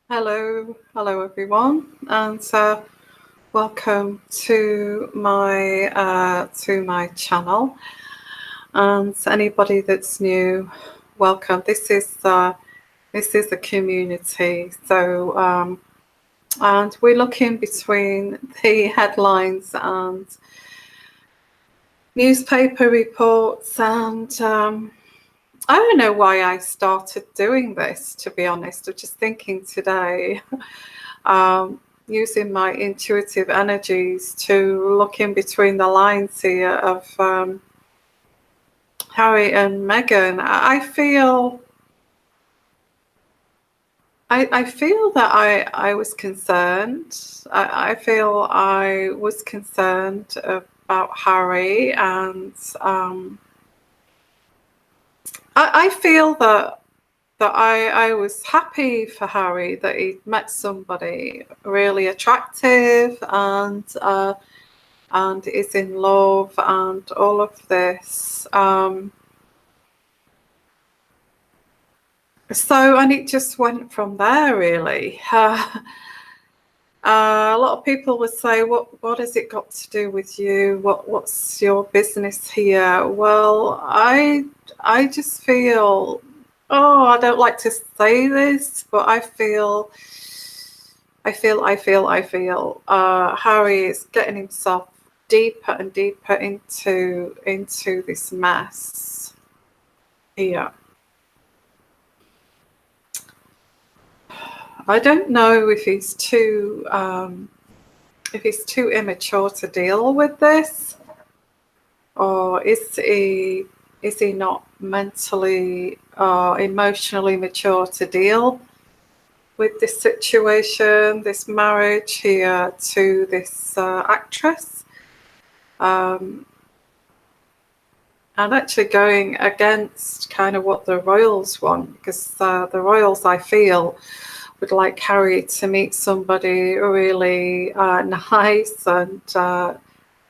Hello everyone, and welcome to my channel. And anybody that's new, welcome. This is a community. And we're looking between the headlines and newspaper reports, and I don't know why I started doing this, to be honest. I'm just thinking today, using my intuitive energies to look in between the lines here of Harry and Meghan. I feel that I was concerned. I feel I was concerned about Harry, and I feel that I was happy for Harry that he met somebody really attractive and is in love and all of this. And it just went from there, really. A lot of people would say, "What has it got to do with you? What's your business here?" Well, I just feel, I don't like to say this, but I feel Harry is getting himself deeper and deeper into this mess here. I don't know if he's too immature to deal with this, or is he not mentally or emotionally mature to deal with this situation, this marriage here to this actress, and actually going against kind of what the royals want, because the royals, I feel, would like Harry to meet somebody really nice and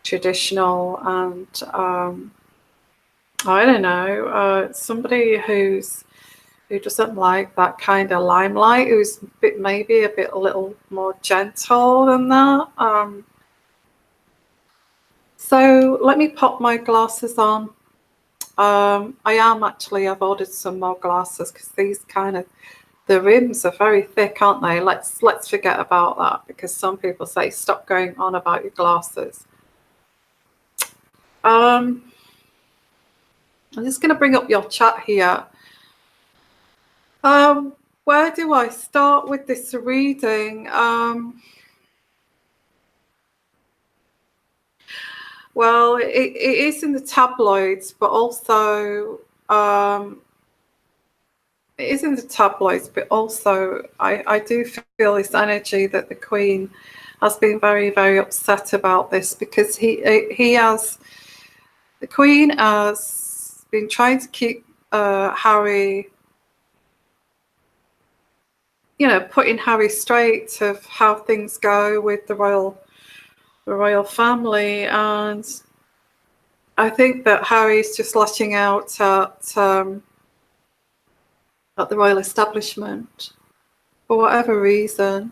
traditional, and I don't know, somebody who doesn't like that kind of limelight, who's maybe a little more gentle than that. So let me pop my glasses on. I've ordered some more glasses because these the rims are very thick, aren't they? Let's forget about that, because some people say stop going on about your glasses. I'm just going to bring up your chat here. Where do I start with this reading? Well, it is in the tabloids, but also it is in the tabloids, but also I do feel this energy that the Queen has been very, very upset about this, because the Queen has been trying to keep Harry, putting Harry straight of how things go with the royal family, and I think that Harry's just lashing out at the royal establishment for whatever reason.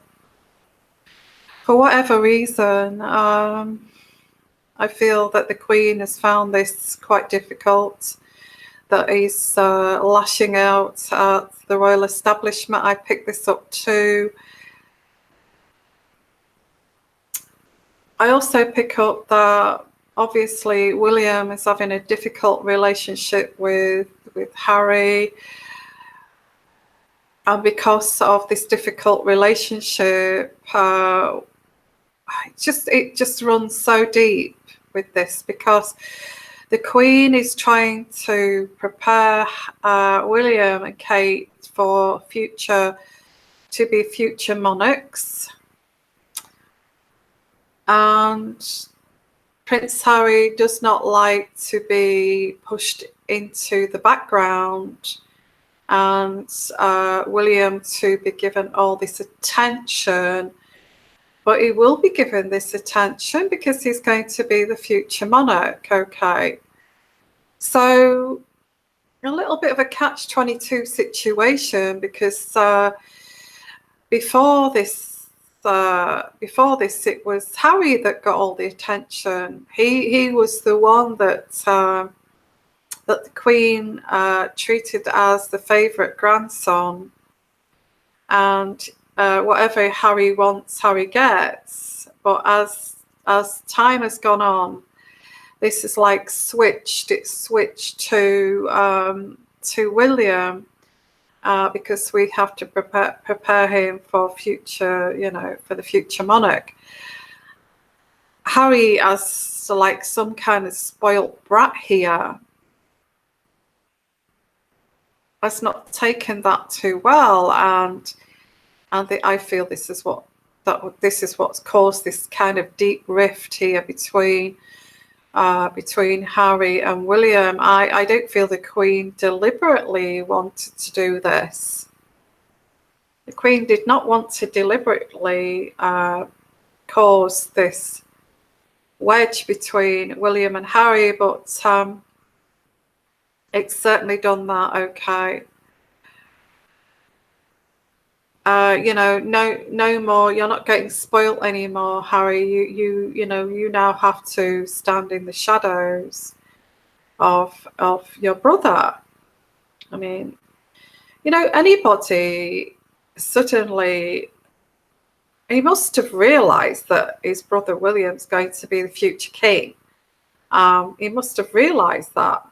I feel that the Queen has found this quite difficult, that he's lashing out at the royal establishment. I picked this up too. I also pick up that obviously William is having a difficult relationship with Harry, and because of this difficult relationship, it just runs so deep with this, because the Queen is trying to prepare William and Kate to be future monarchs, and Prince Harry does not like to be pushed into the background, and William to be given all this attention. But he will be given this attention because he's going to be the future monarch, okay? So a little bit of a catch-22 situation, because before this, it was Harry that got all the attention. He was the one that that the Queen treated as the favourite grandson, and whatever Harry wants, Harry gets. But as time has gone on, this is like switched. It's switched to William, because we have to prepare him for future, for the future monarch. Harry, as like some kind of spoilt brat here, has not taken that too well, and I feel this is what's caused this kind of deep rift here between Harry and William. I don't feel the Queen deliberately wanted to do this. The Queen did not want to deliberately cause this wedge between William and Harry, but it's certainly done that. Okay. No more. You're not getting spoilt anymore, Harry. You now have to stand in the shadows of your brother. I mean, anybody suddenly, he must have realised that his brother William's going to be the future king. He must have realised that.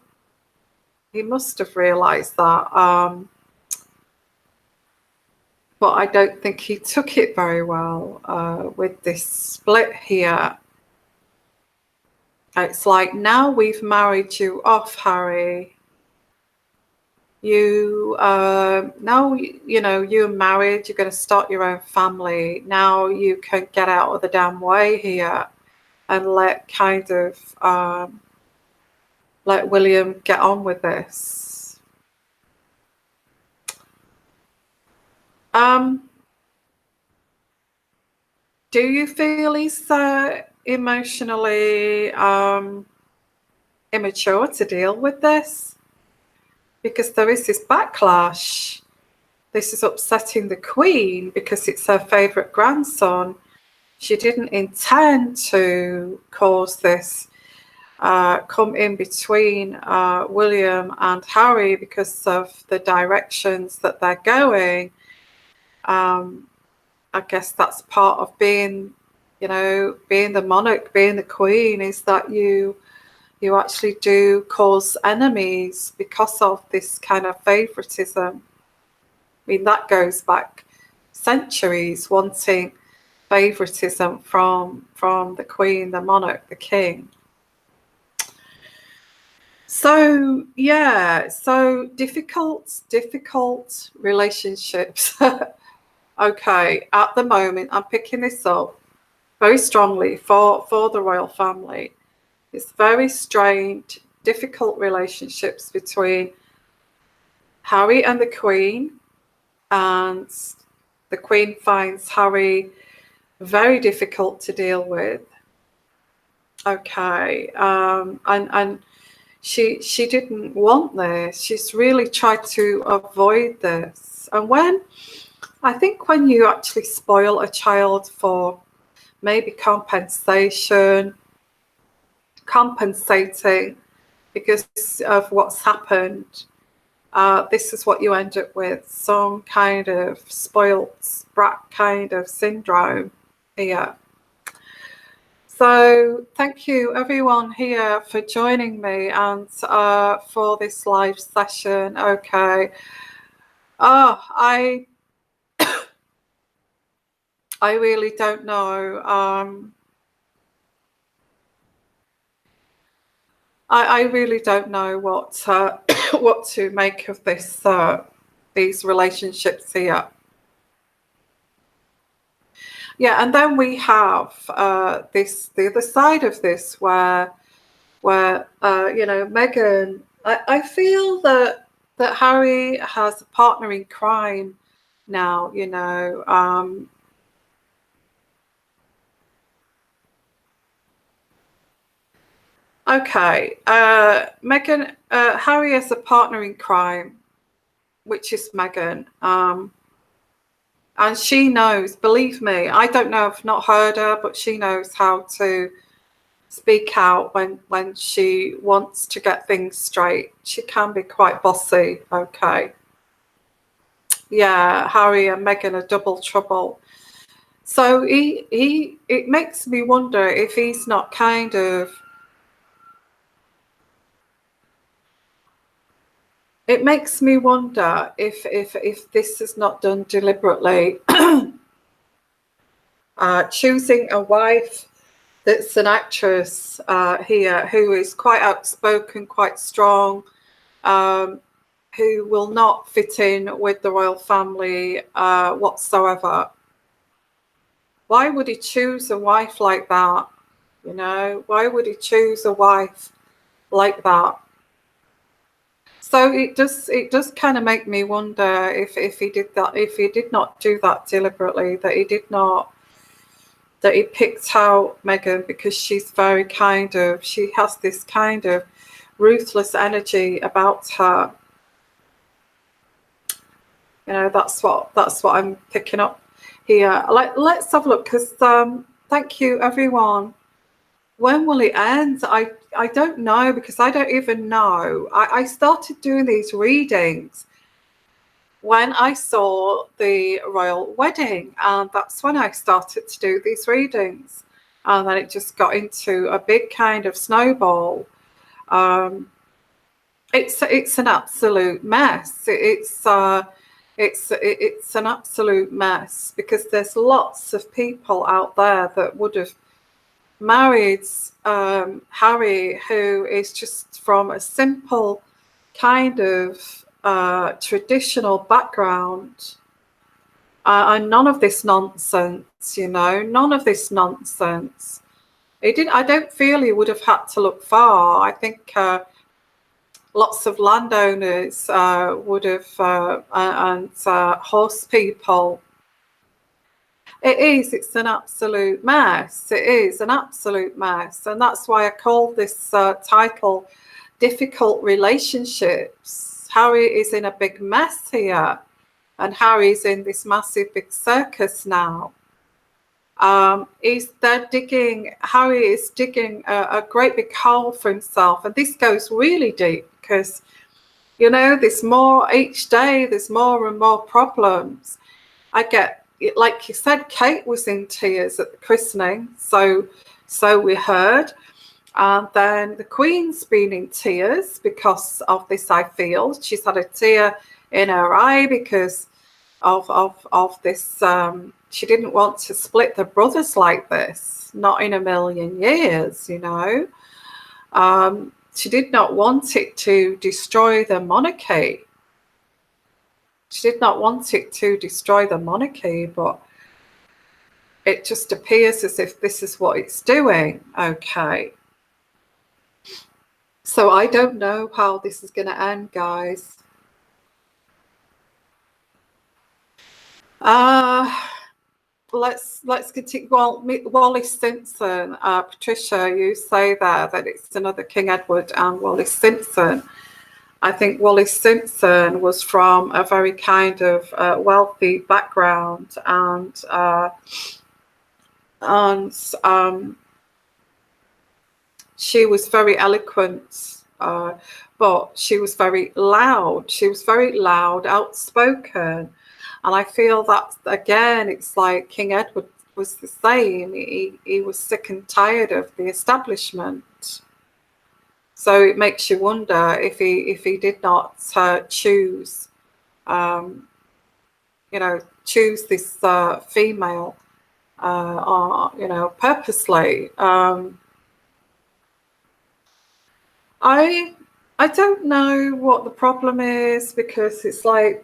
But I don't think he took it very well with this split here. It's like, now we've married you off, Harry. Now you're married. You're going to start your own family. Now you can get out of the damn way here and let William get on with this. Do you feel he's emotionally immature to deal with this? Because there is this backlash. This is upsetting the Queen because it's her favourite grandson. She didn't intend to cause this come in between William and Harry because of the directions that they're going. I guess that's part of being the monarch, being the Queen, is that you actually do cause enemies because of this kind of favoritism. I mean, that goes back centuries, wanting favoritism from the Queen, the monarch, the king. So yeah, so difficult relationships. Okay, at the moment, I'm picking this up very strongly for the royal family. It's very strained, difficult relationships between Harry and the Queen, and the Queen finds Harry very difficult to deal with. Okay, and she didn't want this. She's really tried to avoid this. And I think when you actually spoil a child for maybe compensating because of what's happened, this is what you end up with, some kind of spoilt brat kind of syndrome here. So thank you everyone here for joining me and for this live session. Okay. I really don't know. I really don't know what what to make of this these relationships here. Yeah, and then we have the other side of this where Meghan. I feel that Harry has a partner in crime now. Okay, Meghan. Harry has a partner in crime, which is Meghan. And she knows, believe me, I don't know, I've not heard her, but she knows how to speak out when she wants to get things straight. She can be quite bossy, okay. Yeah, Harry and Meghan are double trouble. So it makes me wonder if he's not kind of, it makes me wonder if this is not done deliberately. Choosing a wife that's an actress here who is quite outspoken, quite strong, who will not fit in with the royal family whatsoever. Why would he choose a wife like that? You know, why would he choose a wife like that? So it does kind of make me wonder if he did that, if he did not do that deliberately, that he picked out Meghan because she's very kind of, she has this kind of ruthless energy about her. You know, that's what I'm picking up here. Let's have a look, because thank you everyone. When will it end? I don't know, because I don't even know. I started doing these readings when I saw the royal wedding, and that's when I started to do these readings, and then it just got into a big kind of snowball. It's an absolute mess. It's an absolute mess, because there's lots of people out there that would have married Harry, who is just from a simple kind of traditional background, and none of this nonsense, you know, none of this nonsense. I don't feel he would have had to look far. I think lots of landowners would have, and horse people. It's an absolute mess. It is an absolute mess. And that's why I called this title Difficult Relationships. Harry is in a big mess here. And Harry's in this massive big circus now. Harry is digging a great big hole for himself. And this goes really deep, because, you know, each day there's more and more problems. I get, like you said, Kate was in tears at the christening, so we heard. And then the Queen's been in tears because of this, I feel. She's had a tear in her eye because of this. She didn't want to split the brothers like this, not in a million years, you know. She did not want it to destroy the monarchy. She did not want it to destroy the monarchy, but it just appears as if this is what it's doing. Okay. So I don't know how this is going to end, guys. Let's continue. Well, Wallis Simpson, Patricia, you say there that it's another King Edward and Wallis Simpson. I think Wallis Simpson was from a very kind of wealthy background, and she was very eloquent, but she was very loud. She was very loud, outspoken. And I feel that, again, it's like King Edward was the same. He was sick and tired of the establishment. So it makes you wonder if he did not choose, choose this female, purposely. I don't know what the problem is, because it's like,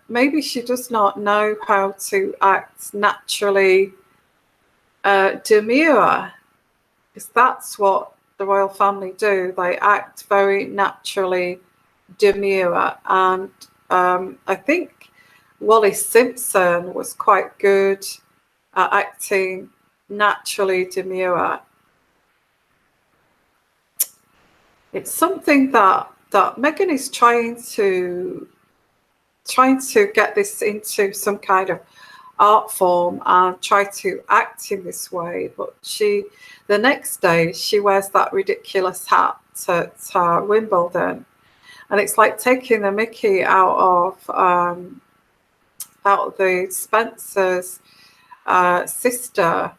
maybe she does not know how to act naturally demure, because that's what the royal family do. They act very naturally demure, and I think Wallis Simpson was quite good at acting naturally demure. It's something that Meghan is trying to trying to get this into some kind of art form and try to act in this way. But the next day, she wears that ridiculous hat at Wimbledon, and it's like taking the mickey out of the Spencer's sister,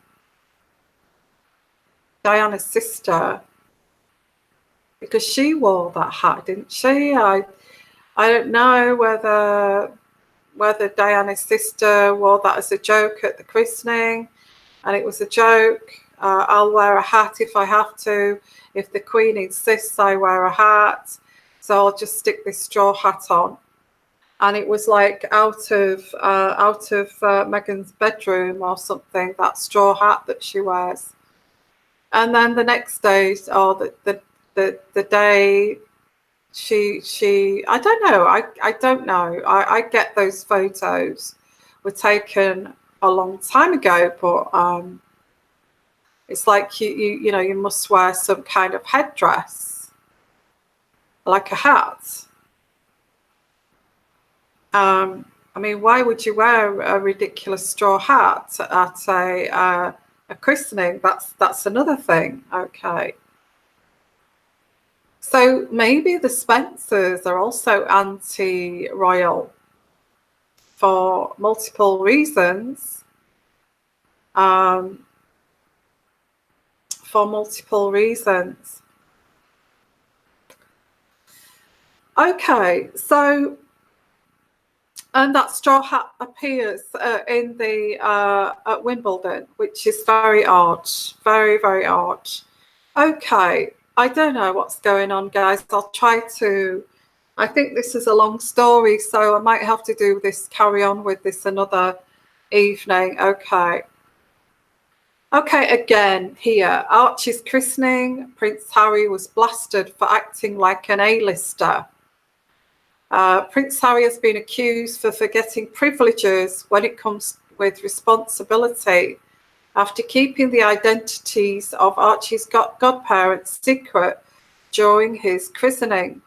Diana's sister, because she wore that hat, didn't she? I don't know whether Diana's sister wore that as a joke at the christening, and it was a joke. I'll wear a hat if I have to. If the Queen insists I wear a hat, so I'll just stick this straw hat on. And it was like out of Meghan's bedroom or something, that straw hat that she wears. And then the next day, or the day she I don't know. I don't know. I get those photos were taken a long time ago, but it's like you know, you must wear some kind of headdress, like a hat. I mean, why would you wear a ridiculous straw hat at a christening? That's another thing. Okay. So maybe the Spencers are also anti-royal for multiple reasons. Okay, so, and that straw hat appears in the at Wimbledon, which is very odd, very, very odd. Okay, I don't know what's going on, guys. I'll try to. I think this is a long story, so I might have to do this, carry on with this another evening. Okay. Okay, again, here, Archie's christening. Prince Harry was blasted for acting like an A-lister. Prince Harry has been accused for forgetting privileges when it comes with responsibility after keeping the identities of Archie's godparents secret during his christening.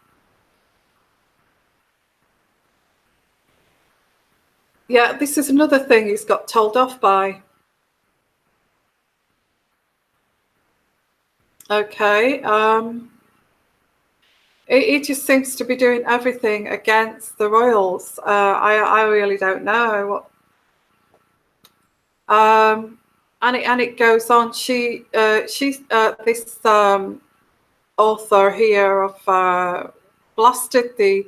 Yeah, this is another thing he's got told off by. Okay, it just seems to be doing everything against the royals. I really don't know. And it goes on. She's this author here of blasted the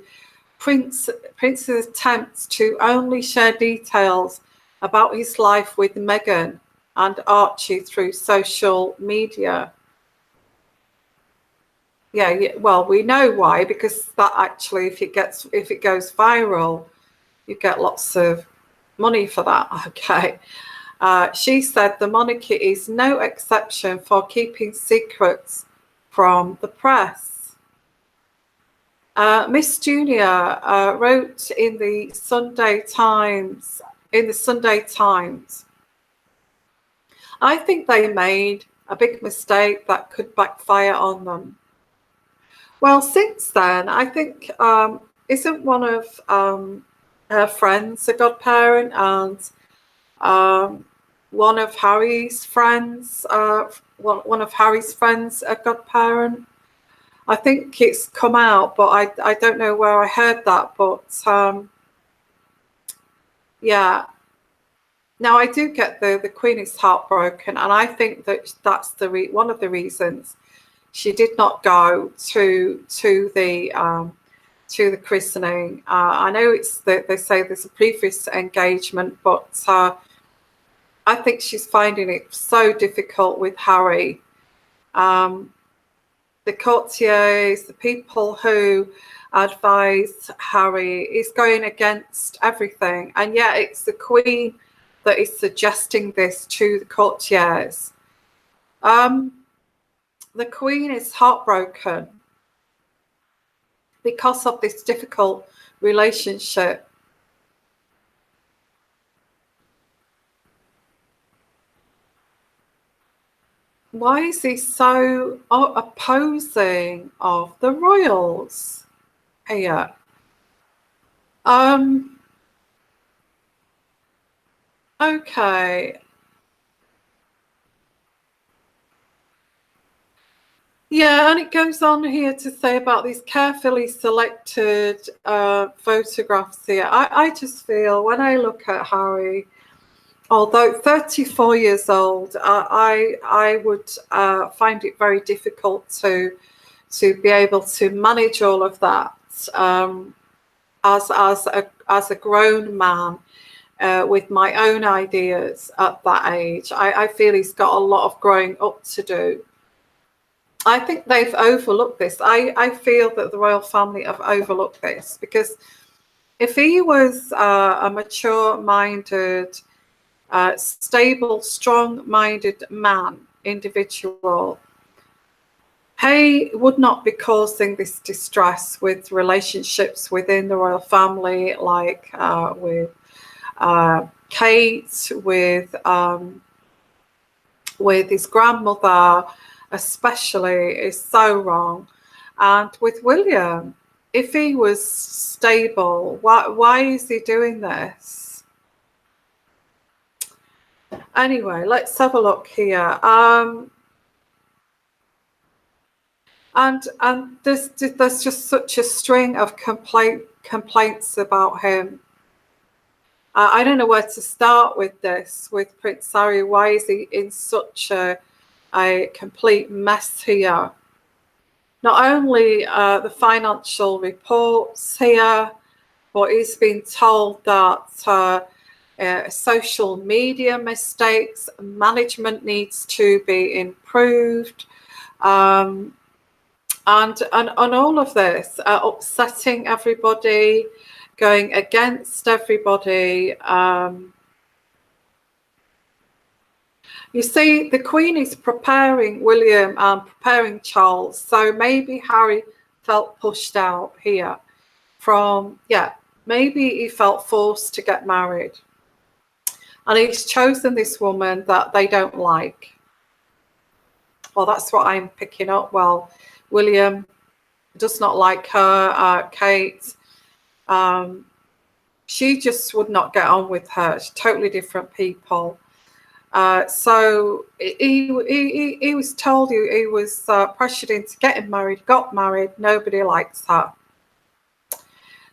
prince's attempts to only share details about his life with Meghan and Archie through social media. Yeah, well, we know why, because that actually, if it goes viral, you get lots of money for that. Okay. She said the monarchy is no exception for keeping secrets from the press. Miss Junior wrote in the Sunday Times, I think they made a big mistake that could backfire on them. Well, since then, I think, isn't one of her friends a godparent, and one of Harry's friends, a godparent? I think it's come out, but I don't know where I heard that. But yeah. Now, I do get the Queen is heartbroken, and I think that's one of the reasons she did not go to the christening. I know it's that they say there's a previous engagement, but I think she's finding it so difficult with Harry. The courtiers, the people who advise Harry, is going against everything, and yet it's the Queen that is suggesting this to the courtiers. The Queen is heartbroken because of this difficult relationship. Why is he so opposing of the royals here? Okay. Yeah, and it goes on here to say about these carefully selected photographs here. I just feel when I look at Harry, although 34 years old, I would find it very difficult to be able to manage all of that as a grown man with my own ideas at that age. I feel he's got a lot of growing up to do. I think they've overlooked this. I feel that the royal family have overlooked this, because if he was a mature-minded, stable, strong-minded individual, he would not be causing this distress with relationships within the royal family, like with Kate, with his grandmother, especially, is so wrong. And with William, if he was stable, why is he doing this? Anyway, let's have a look here. And there's just such a string of complaints about him. I don't know where to start with this, with Prince Harry. Why is he in such a complete mess here? Not only the financial reports here, but he's been told that social media mistakes, management needs to be improved, and all of this, upsetting everybody, going against everybody. You see, the Queen is preparing William and preparing Charles, so maybe Harry felt pushed out here from, maybe he felt forced to get married. And he's chosen this woman that they don't like. Well, that's what I'm picking up. Well, William does not like her, Kate. She just would not get on with her. She's totally different people. So he was told he was pressured into getting married, got married, nobody likes her.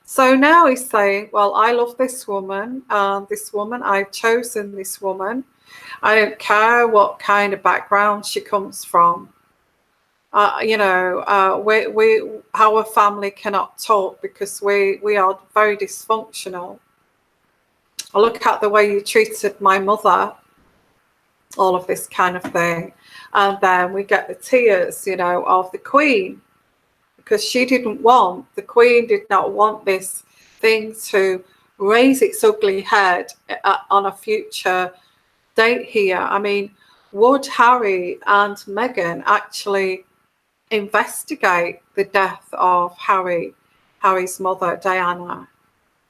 So now he's saying, well, I love this woman, I've chosen this woman. I don't care what kind of background she comes from. Our family cannot talk because we are very dysfunctional. I look at the way you treated my mother, all of this kind of thing. And then we get the tears, of the Queen, because the Queen did not want this thing to raise its ugly head on a future date here. I mean, would Harry and Meghan actually investigate the death of Harry's mother, Diana?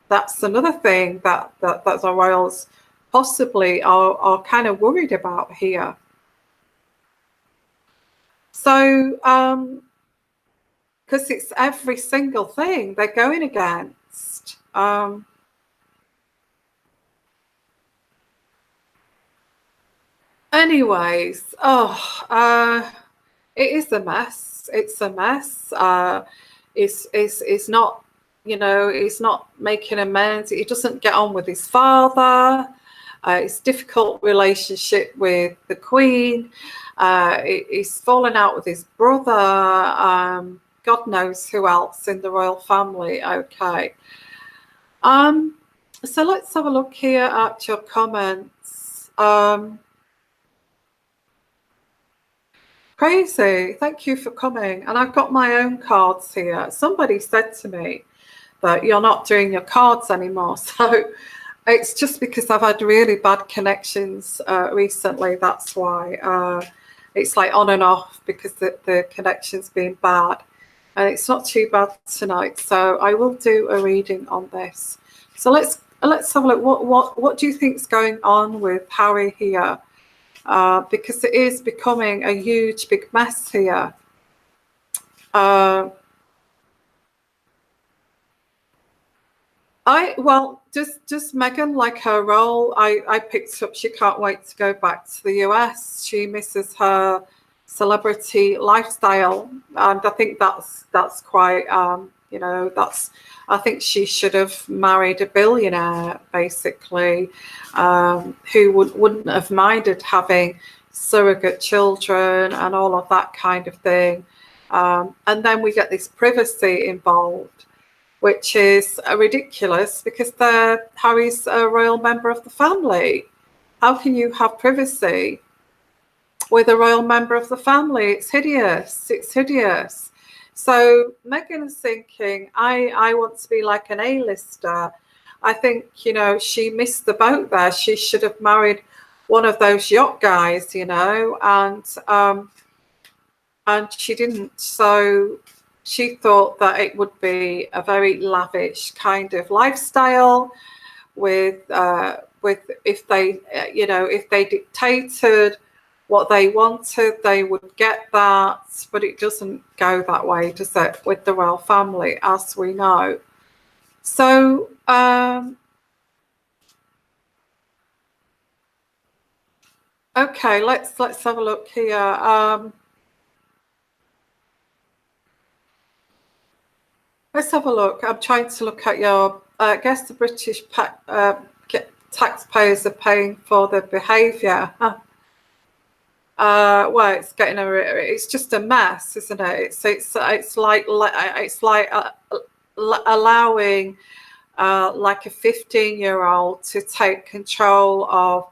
That's another thing that the royals possibly are kind of worried about here. So, because it's every single thing they're going against. Anyways, it is a mess. It's a mess. It's not, he's not making amends. He doesn't get on with his father. It's a difficult relationship with the Queen. He's fallen out with his brother. God knows who else in the royal family. Okay. So let's have a look here at your comments. Crazy. Thank you for coming. And I've got my own cards here. Somebody said to me that you're not doing your cards anymore. So it's just because I've had really bad connections recently. That's why. It's like on and off because the connection's been bad. And it's not too bad tonight. So I will do a reading on this. So let's have a look. What do you think's going on with Harry here? Because it is becoming a huge big mess here. Well, just Megan, like her role, I picked up. She can't wait to go back to the US. She misses her celebrity lifestyle, and I think that's quite you know, that's, I think she should have married a billionaire, basically, who wouldn't have minded having surrogate children and all of that kind of thing. And then we get this privacy involved, which is ridiculous because Harry's a royal member of the family. How can you have privacy with a royal member of the family? It's hideous. It's hideous. So Meghan's thinking, I want to be like an A-lister. I think, you know, she missed the boat there. She should have married one of those yacht guys, you know, and she didn't. So she thought that it would be a very lavish kind of lifestyle with if they you know, if they dictated what they wanted, they would get that. But it doesn't go that way, does it, with the royal family, as we know. So okay, let's have a look here. Let's have a look. I'm trying to look at your. I guess the British taxpayers are paying for the behaviour. Well, it's getting it's just a mess, isn't it? It's like allowing like a 15-year-old to take control of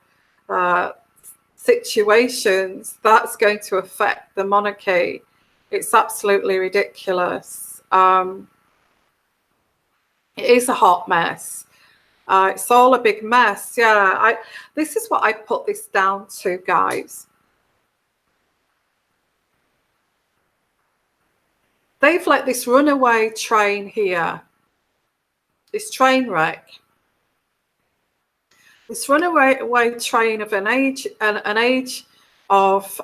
situations that's going to affect the monarchy. It's absolutely ridiculous. It is a hot mess. It's all a big mess. Yeah, this is what I put this down to, guys. They've let this runaway train here, this train wreck, this runaway train of an age of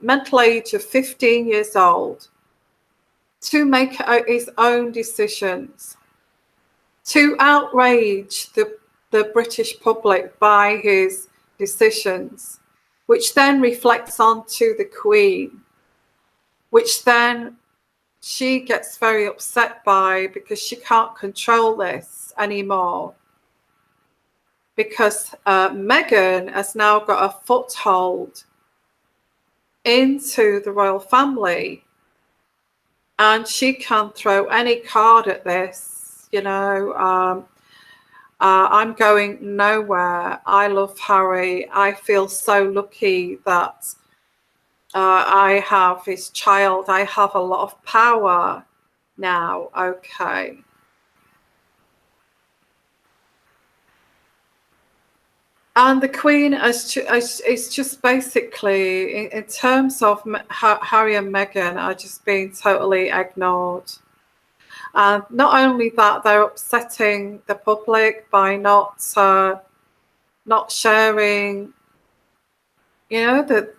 mental age of 15 years old, to make his own decisions, to outrage the British public by his decisions, which then reflects onto the Queen, which then she gets very upset by, because she can't control this anymore, because Meghan has now got a foothold into the royal family, and she can throw any card at this, you know. I'm going nowhere. I love Harry. I feel so lucky that I have his child. I have a lot of power now. Okay. And the Queen is just basically, in terms of Harry and Meghan, are just being totally ignored. And not only that, they're upsetting the public by not sharing. You know, the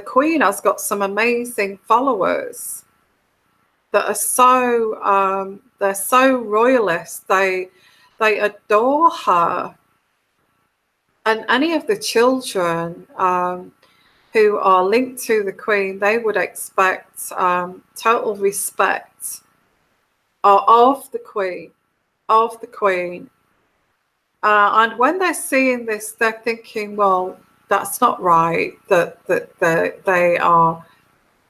Queen has got some amazing followers that are so they're so royalist. They adore her, and any of the children who are linked to the Queen, they would expect total respect of the Queen, and when they're seeing this, they're thinking, well, that's not right that they are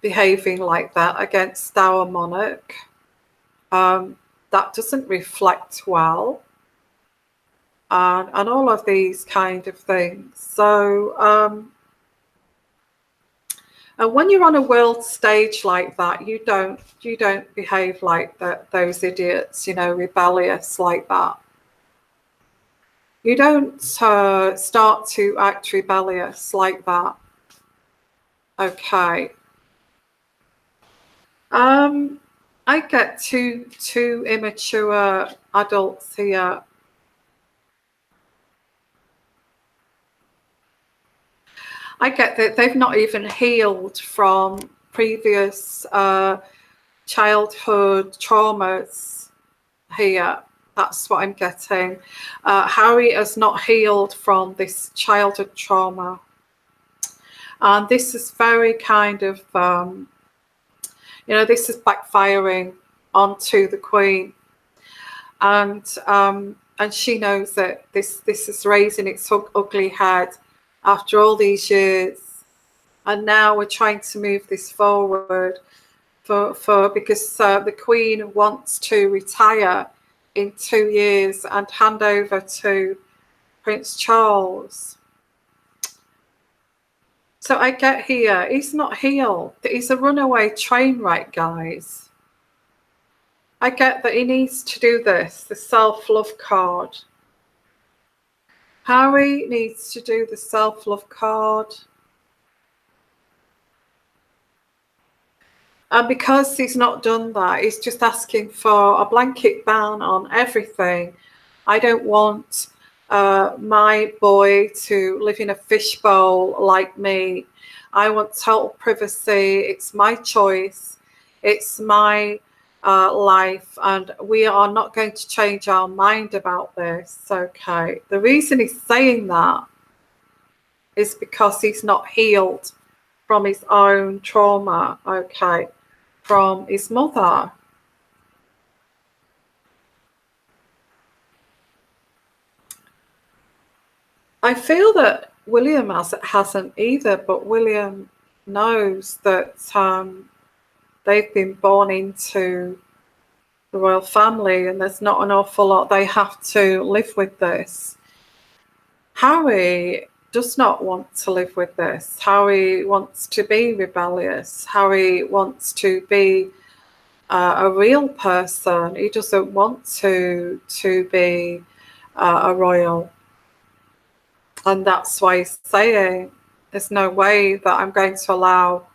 behaving like that against our monarch. That doesn't reflect well, and all of these kind of things. So and when you're on a world stage like that, you don't behave like those idiots, you know, rebellious like that. You don't start to act rebellious like that. Okay. I get two immature adults here. I get that they've not even healed from previous childhood traumas here. That's what I'm getting. Harry has not healed from this childhood trauma. And this is very kind of, this is backfiring onto the Queen. And she knows that this is raising its ugly head after all these years. And now we're trying to move this forward because the Queen wants to retire in 2 years and hand over to Prince Charles. So I get here, he's not healed. He's a runaway train wreck, guys. I get that he needs to do this, the self-love card. Harry needs to do the self-love card. And because he's not done that, he's just asking for a blanket ban on everything. I don't want my boy to live in a fishbowl like me. I want total privacy. It's my choice. It's my life, and we are not going to change our mind about this. Okay. The reason he's saying that is because he's not healed from his own trauma, okay, from his mother. I feel that William hasn't either, but William knows that they've been born into the royal family and there's not an awful lot they have to live with this. Harry does not want to live with this. Harry wants to be rebellious. Harry wants to be a real person. He doesn't want to be a royal. And that's why he's saying there's no way that I'm going to allow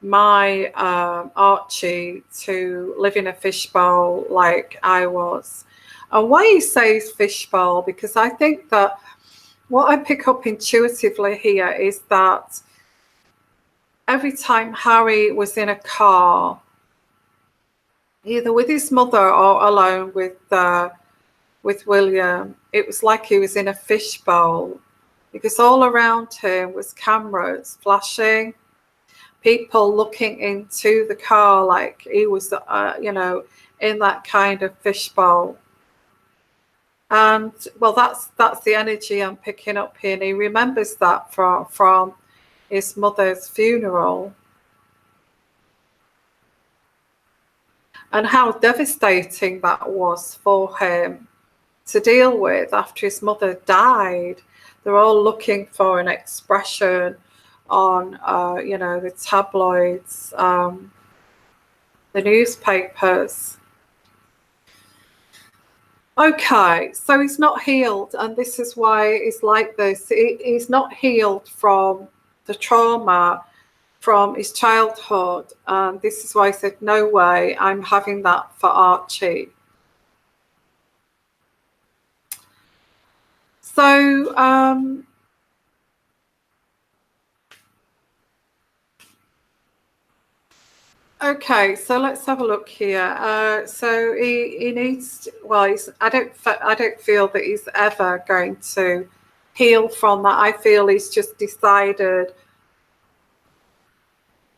my Archie to live in a fishbowl like I was. And why he says fishbowl, because I think that what I pick up intuitively here is that every time Harry was in a car, either with his mother or alone with William, it was like he was in a fishbowl, because all around him was cameras flashing, people looking into the car like he was, in that kind of fishbowl. And well, that's the energy I'm picking up here. And he remembers that from his mother's funeral, and how devastating that was for him to deal with after his mother died. They're all looking for an expression on, the tabloids, the newspapers. Okay, so he's not healed, and this is why he's like this. He's not healed from the trauma from his childhood, and this is why I said, no way, I'm having that for Archie. So, okay, so let's have a look here. So he needs to, well, I don't feel that he's ever going to heal from that. I feel he's just decided,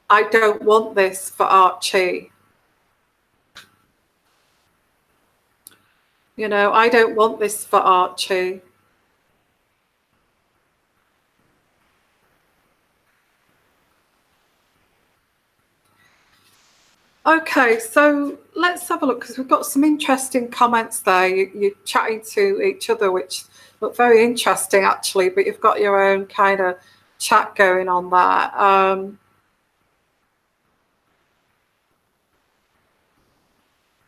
I don't want this for Archie. I don't want this for Archie. Okay, so let's have a look, because we've got some interesting comments there. You're chatting to each other, which look very interesting, actually, but you've got your own kind of chat going on there.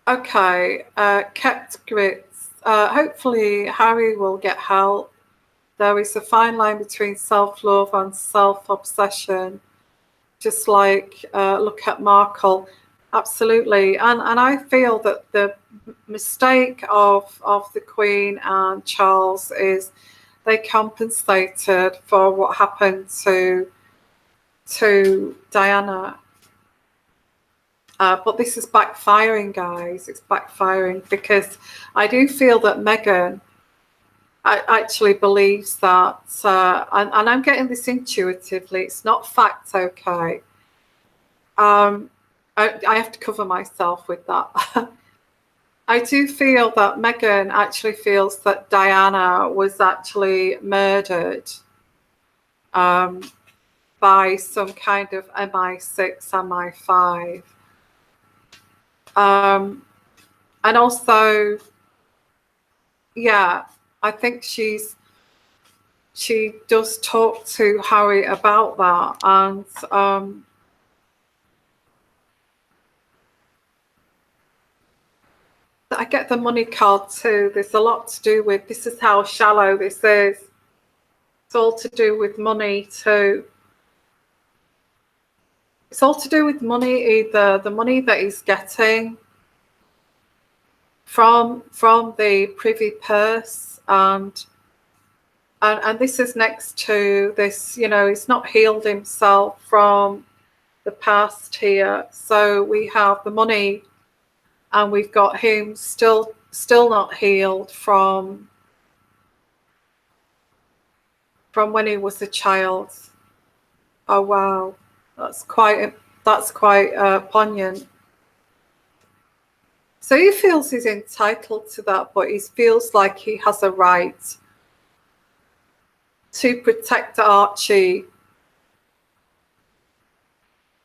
Okay, kept grits. Hopefully Harry will get help. There is a fine line between self-love and self-obsession, just like look at Markle. Absolutely, and I feel that the mistake of the Queen and Charles is they compensated for what happened to Diana, But this is backfiring, guys. It's backfiring because I do feel that Meghan actually believes that, and I'm getting this intuitively. It's not fact, okay? I have to cover myself with that. I do feel that Meghan actually feels that Diana was actually murdered by some kind of MI6, MI5. And also, yeah, I think she does talk to Harry about that, and I get the money card too. There's a lot to do with, this is how shallow this is. It's all to do with money too. It's all to do with money, either the money that he's getting from the privy purse, and this is next to this, you know, he's not healed himself from the past here. So we have the money, and we've got him still not healed from when he was a child. Oh wow, that's quite poignant. So he feels he's entitled to that, but he feels like he has a right to protect Archie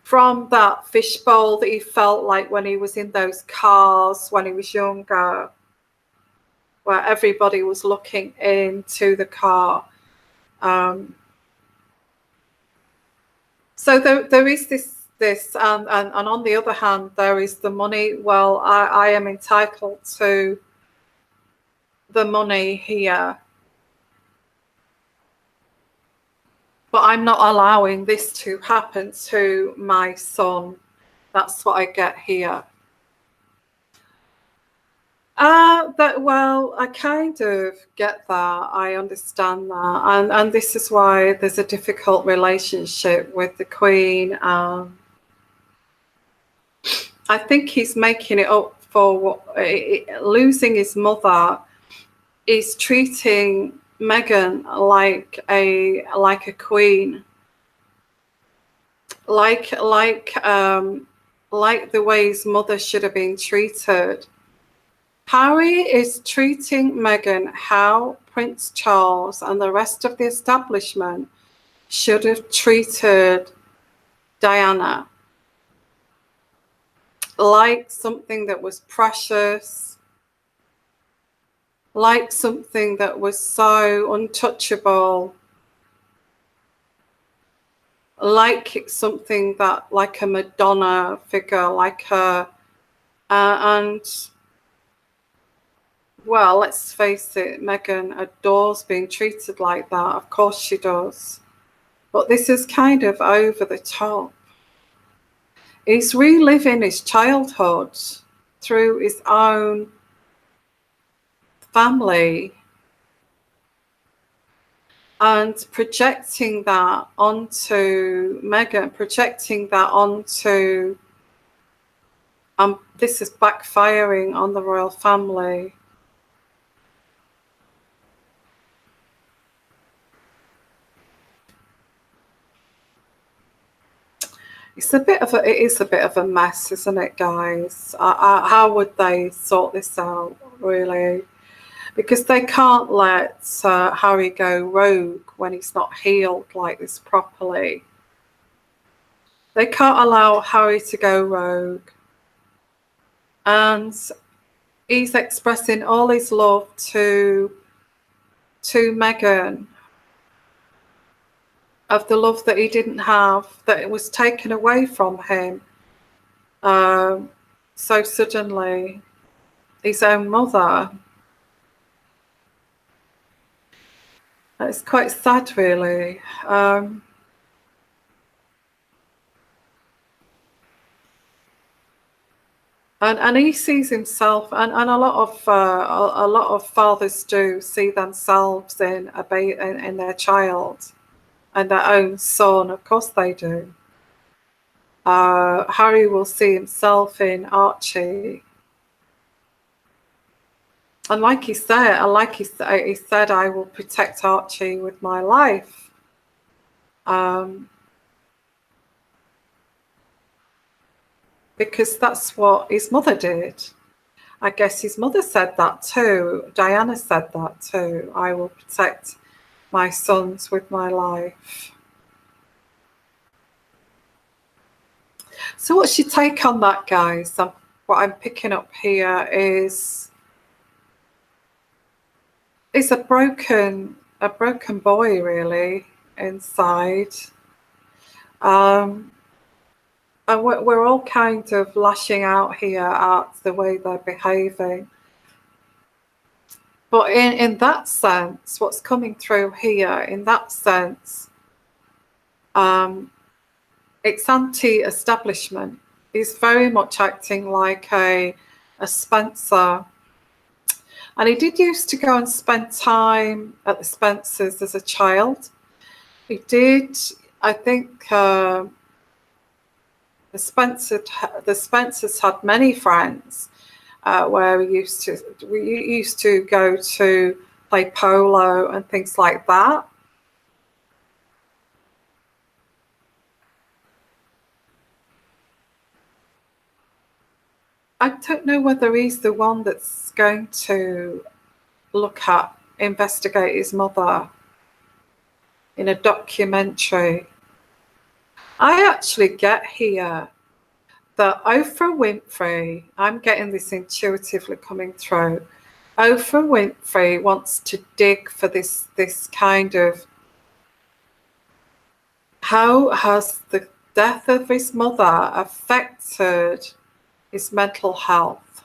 from that fishbowl that he felt like when he was in those cars when he was younger, where everybody was looking into the car. So there is this, and on the other hand, there is the money. Well, I am entitled to the money here, but I'm not allowing this to happen to my son. That's what I get here. Well, I kind of get that. I understand that, and this is why there's a difficult relationship with the Queen. I think he's making it up for losing his mother. He's treating Meghan like a queen, like the way his mother should have been treated. Harry is treating Meghan how Prince Charles and the rest of the establishment should have treated Diana. Like something that was precious, like something that was so untouchable, like something that, like a Madonna figure, like her, and well, let's face it, Meghan adores being treated like that. Of course she does. But this is kind of over the top. He's reliving his childhood through his own family and projecting that onto Meghan, projecting that onto, this is backfiring on the royal family. It is a bit of a mess, isn't it, guys? How would they sort this out, really? Because they can't let Harry go rogue when he's not healed like this properly. They can't allow Harry to go rogue. And he's expressing all his love to Meghan, of the love that he didn't have, that it was taken away from him so suddenly, his own mother. It's quite sad, really. And he sees himself, and a lot of fathers do see themselves in their child and their own son. Of course they do. Harry will see himself in Archie. And like he said, he said, I will protect Archie with my life. Because that's what his mother did. I guess his mother said that too. Diana said that too. I will protect my sons with my life. So what's your take on that, guys? What I'm picking up here is a broken boy, really, inside. And we're all kind of lashing out here at the way they're behaving. But in that sense, what's coming through here, in that sense, it's anti-establishment. He's very much acting like a Spencer. And he did used to go and spend time at the Spencers as a child. He did, I think, the Spencers had many friends where we used to go to play polo and things like that. I don't know whether he's the one that's going to investigate his mother in a documentary. I actually get here that Oprah Winfrey, I'm getting this intuitively coming through, Oprah Winfrey wants to dig for this kind of, how has the death of his mother affected his mental health?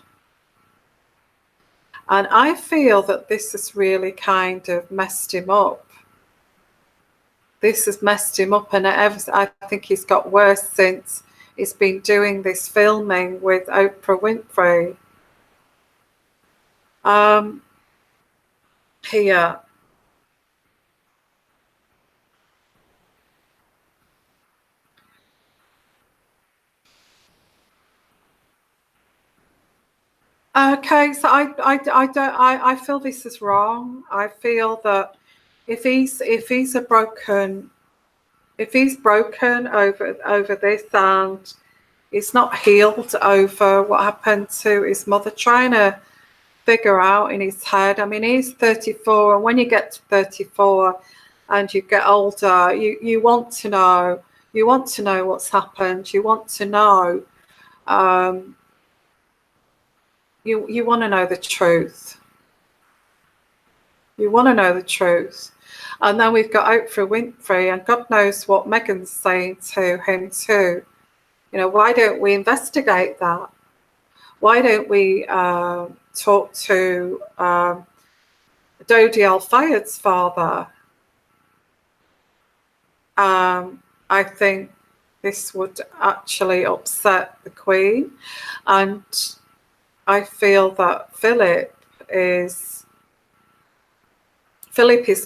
And I feel that this has really kind of messed him up. This has messed him up, and I think he's got worse since he's been doing this filming with Oprah Winfrey. Here. Okay, so I feel this is wrong. I feel that if he's broken over this, and he's not healed over what happened to his mother, trying to figure out in his head. I mean, he's 34, and when you get to 34 and you get older, you want to know what's happened. You want to know. You want to know the truth. You want to know the truth. And then we've got Oprah Winfrey, and God knows what Meghan's saying to him too. You know, why don't we investigate that? Why don't we talk to Dodi Al-Fayed's father? I think this would actually upset the Queen, and I feel that Philip is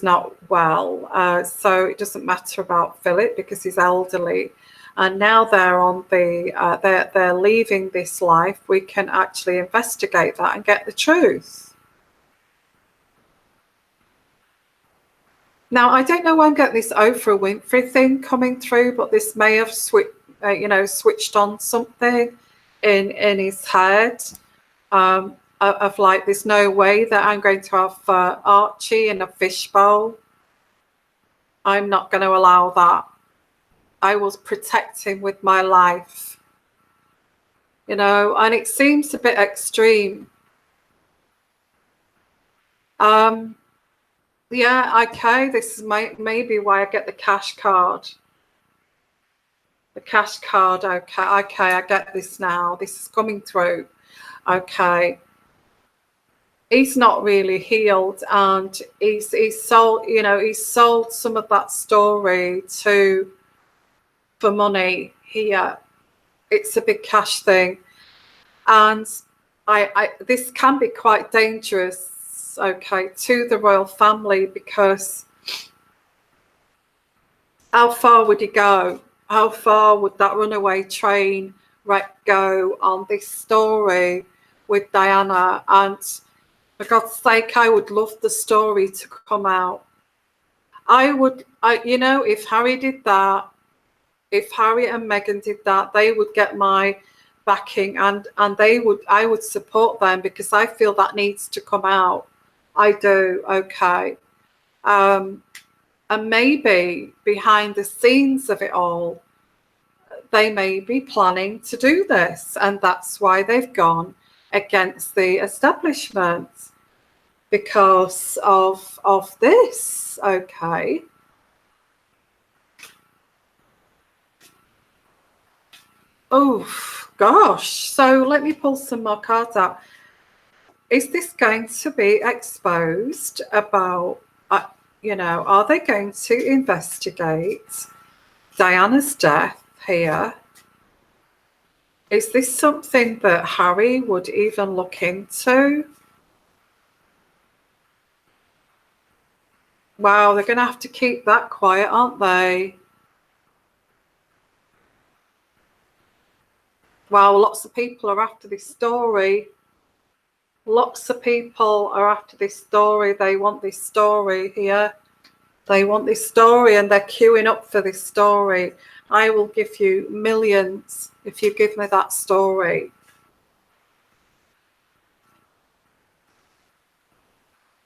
not well, so it doesn't matter about Philip because he's elderly, and now they're on they're leaving this life. We can actually investigate that and get the truth. Now, I don't know why I'm getting this Oprah Winfrey thing coming through, but this may have switched on something in his head. Of like, there's no way that I'm going to have Archie in a fishbowl. I'm not going to allow that. I will protect him with my life. You know, and it seems a bit extreme. Yeah, okay, this is maybe why I get the cash card. The cash card, okay, I get this now. This is coming through. Okay. He's not really healed, and he's sold some of that story for money here. It's a big cash thing, and this can be quite dangerous, okay, to the royal family, because how far would he go? how far would that runaway train wreck go on this story with Diana? And for God's sake, I would love the story to come out. You know, if Harry did that, if Harry and Meghan did that, they would get my backing, and I would support them, because I feel that needs to come out. I do. Okay. And maybe behind the scenes of it all, they may be planning to do this, and that's why they've gone against the establishment, because of this. Okay. Oh gosh, so let me pull some more cards out. Is this going to be exposed about, you know, are they going to investigate Diana's death here? Is this something that Harry would even look into? Wow, they're going to have to keep that quiet, aren't they? Wow, lots of people are after this story. Lots of people are after this story. They want this story here. They want this story, and they're queuing up for this story. I will give you millions if you give me that story.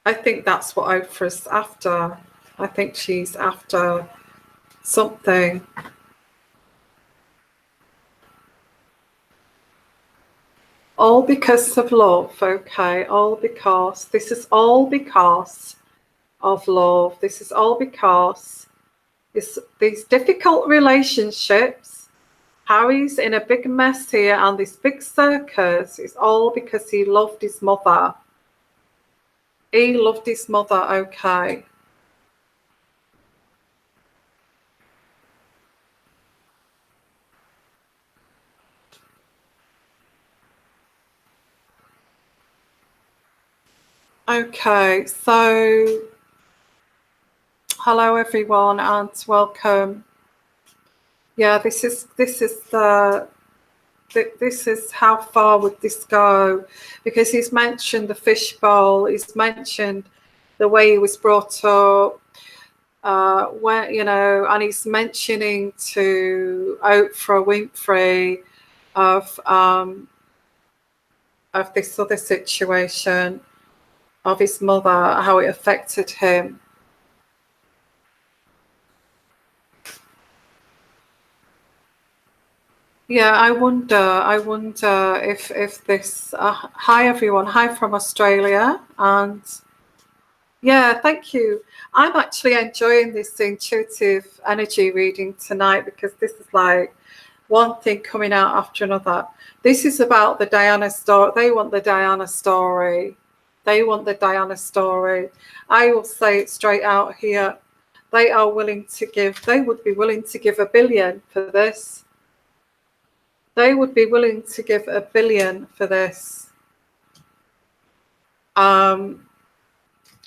I think that's what Oprah's after. I think she's after something. All because of love, okay? All because, this is all because of love. This is all because these difficult relationships, Harry's in a big mess here, and this big circus is all because he loved his mother. He loved his mother, okay. Okay, so hello everyone and welcome. Yeah, this is how far would this go? Because he's mentioned the fishbowl, he's mentioned the way he was brought up, where, you know, and he's mentioning to Oprah Winfrey of this other situation of his mother, how it affected him. Yeah, I wonder if this. Hi everyone, hi from Australia, and yeah, thank you. I'm actually enjoying this intuitive energy reading tonight, because this is like one thing coming out after another. This is about the Diana story. They want the Diana story. They want the Diana story. I will say it straight out here. They are willing to give. They would be willing to give $1 billion for this. They would be willing to give $1 billion for this. And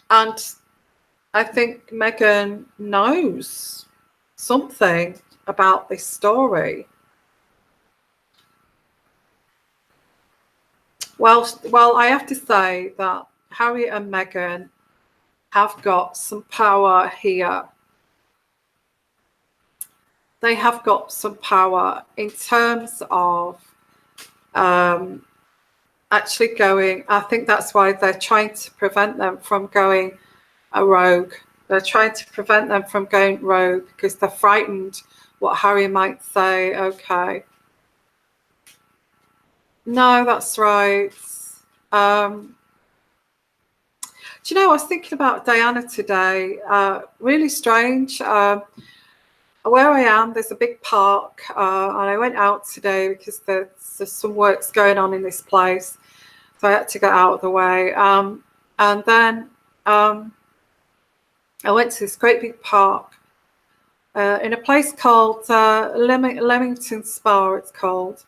I think Meghan knows something about this story. Well, I have to say that Harry and Meghan have got some power here. They have got some power in terms of actually going. I think that's why they're trying to prevent them from going a rogue. They're trying to prevent them from going rogue because they're frightened what Harry might say. Okay. No, that's right. Do you know, I was thinking about Diana today. Really strange. Where I am, there's a big park, and I went out today because there's some works going on in this place, so I had to get out of the way. And then I went to this great big park in a place called Leamington Spa, it's called.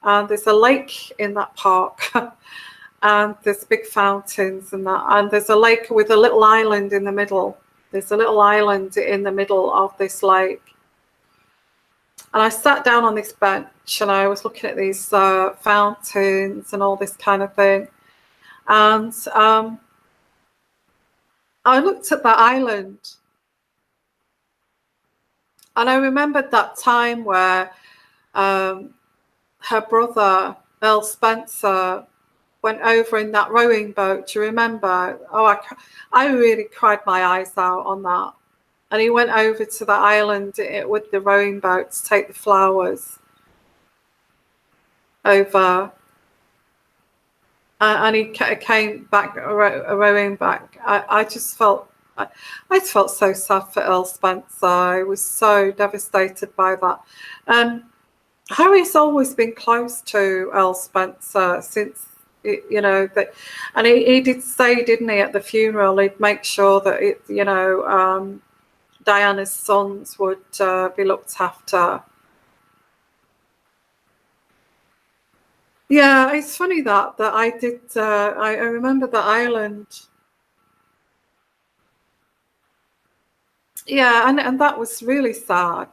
And there's a lake in that park, and there's big fountains and that, and there's a lake with a little island in the middle. There's a little island in the middle of this lake. And I sat down on this bench and I was looking at these fountains and all this kind of thing. And I looked at that island. And I remembered that time where her brother, Earl Spencer, went over in that rowing boat. Do you remember? Oh, I really cried my eyes out on that. And he went over to the island with the rowing boat to take the flowers over. And he came back, rowing back. I just felt so sad for Earl Spencer. I was so devastated by that. Harry's always been close to Earl Spencer since, you know, that, and he did say, didn't he, at the funeral, he'd make sure that Diana's sons would be looked after. Yeah, it's funny that I did. I remember the island. Yeah, and that was really sad.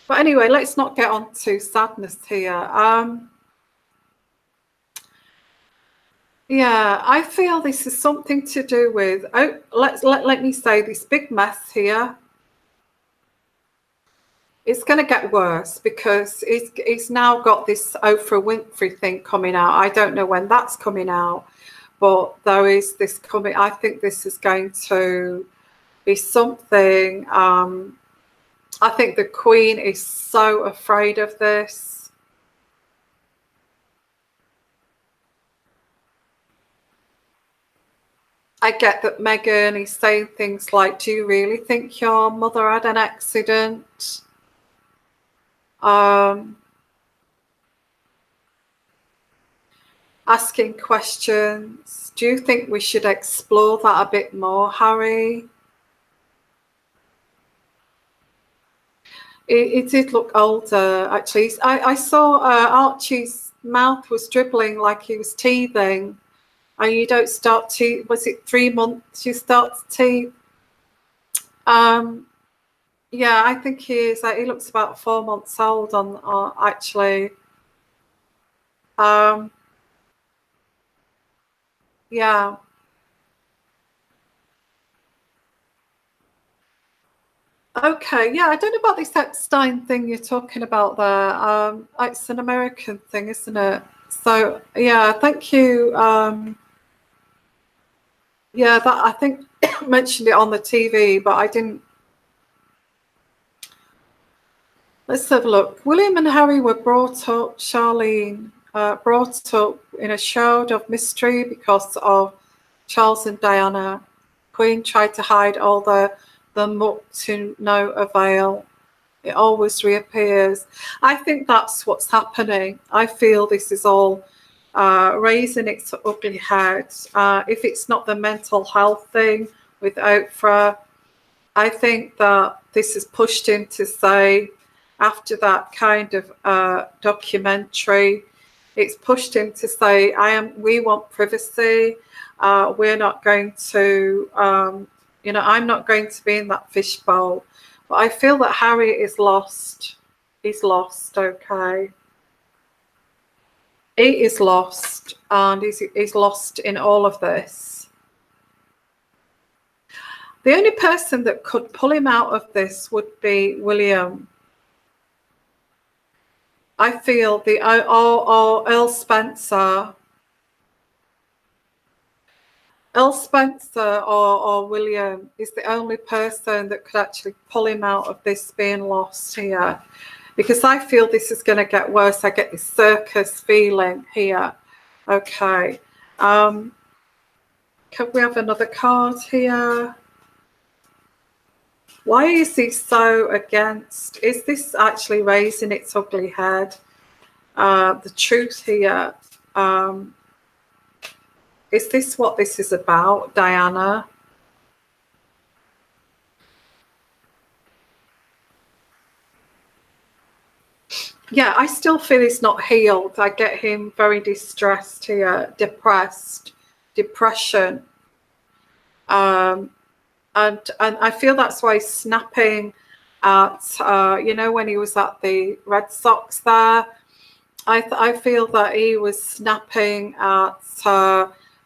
But anyway, let's not get on to sadness here. Yeah, I feel this is something to do with, let me say, this big mess here. It's going to get worse because he's now got this Oprah Winfrey thing coming out. I don't know when that's coming out, but there is this coming. I think this is going to be something. I think the Queen is so afraid of this. I get that Meghan is saying things like, do you really think your mother had an accident? Asking questions. Do you think we should explore that a bit more, Harry? It did look older, actually. I saw Archie's mouth was dribbling like he was teething. And you don't start to, was it 3 months you start to teeth? Yeah, I think he is. He looks about 4 months old on actually. Yeah. Okay, yeah, I don't know about this Epstein thing you're talking about there. It's an American thing, isn't it? So, yeah, thank you. Yeah, that I think mentioned it on the TV, but I didn't. Let's have a look. William and Harry were brought up, Charlene, brought up in a shroud of mystery because of Charles and Diana. Queen tried to hide all the muck to no avail. It always reappears. I think that's what's happening. I feel this is all raising its ugly head. If it's not the mental health thing with Oprah, I think that this is pushed him to say, after that kind of documentary, it's pushed him to say, we want privacy. We're not going to, I'm not going to be in that fishbowl. But I feel that Harry is lost. He's lost, okay. He is lost, and he's lost in all of this. The only person that could pull him out of this would be William. I feel or Earl Spencer. Earl Spencer or William is the only person that could actually pull him out of this being lost here. Because I feel this is going to get worse. I get this circus feeling here. Okay. Can we have another card here? Why is he so against? Is this actually raising its ugly head? The truth here. Is this what this is about, Diana? Yeah, I still feel he's not healed. I get him very distressed here, depressed, depression. And I feel that's why he's snapping at, you know, when he was at the Red Sox there. I feel that he was snapping at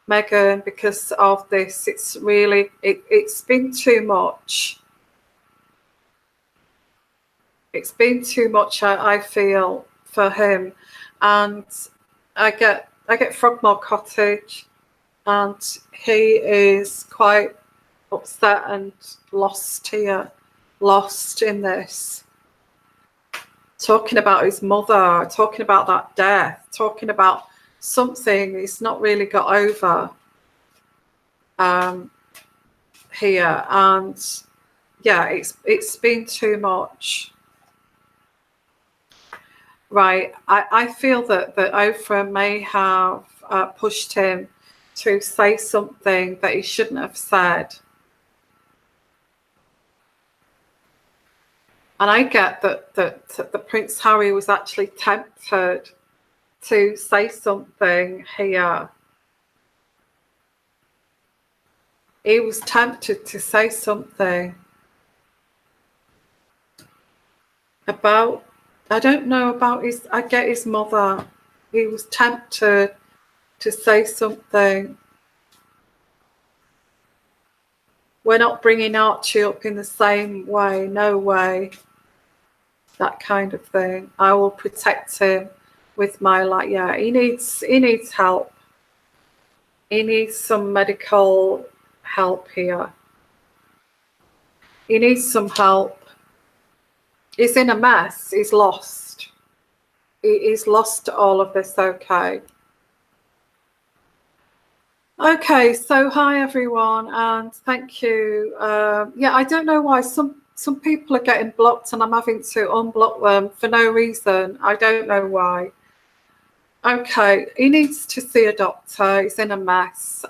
Meghan because of this. It's really, it's been too much. It's been too much, I feel, for him. And I get Frogmore Cottage, and he is quite upset and lost here, lost in this. Talking about his mother, talking about that death, talking about something he's not really got over here. And yeah, it's been too much. Right, I feel that Oprah may have pushed him to say something that he shouldn't have said. And I get that the Prince Harry was actually tempted to say something here. He was tempted to say something about, I don't know about his, I get his mother. He was tempted to say something. We're not bringing Archie up in the same way, no way. That kind of thing. I will protect him with my life. Yeah, he needs help. He needs some medical help here. He needs some help. He's in a mess. He's lost. He's lost all of this. Okay. Okay, so hi everyone, and thank you. Yeah, I don't know why some people are getting blocked and I'm having to unblock them for no reason. I don't know why. Okay, he needs to see a doctor. He's in a mess.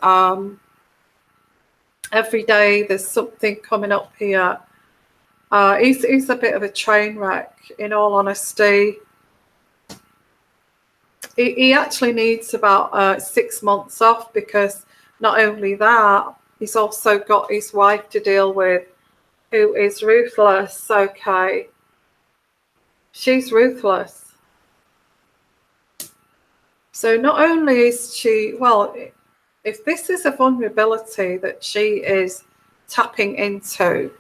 Every day there's something coming up here. He's a bit of a train wreck, in all honesty. He actually needs about 6 months off, because not only that, he's also got his wife to deal with, who is ruthless. Okay, she's ruthless. So not only is she, well, if this is a vulnerability that she is tapping into,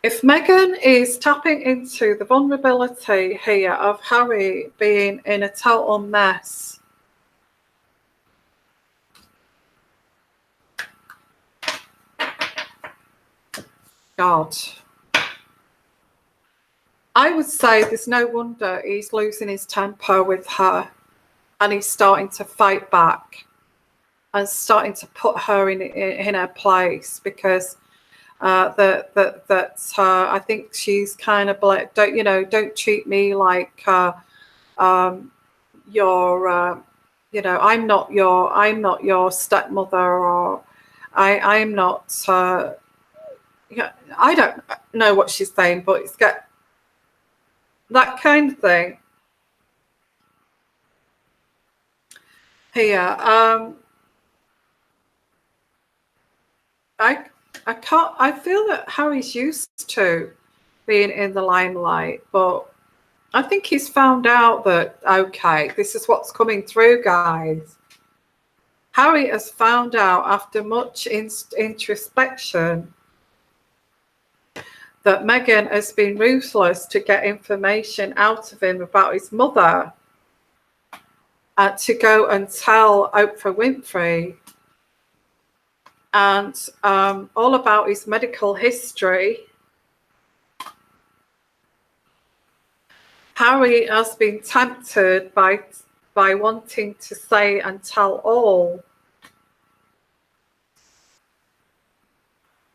if Meghan is tapping into the vulnerability here of Harry being in a total mess, God, I would say there's no wonder he's losing his temper with her, and he's starting to fight back and starting to put her in her place, because I think she's kind of like, don't treat me like you're I'm not your stepmother, or I'm not I don't know what she's saying, but it's got that kind of thing here. I feel that Harry's used to being in the limelight, but I think he's found out that, okay, this is what's coming through, guys. Harry has found out, after much introspection, that Meghan has been ruthless to get information out of him about his mother, to go and tell Oprah Winfrey, and all about his medical history. Harry has been tempted by wanting to say and tell all.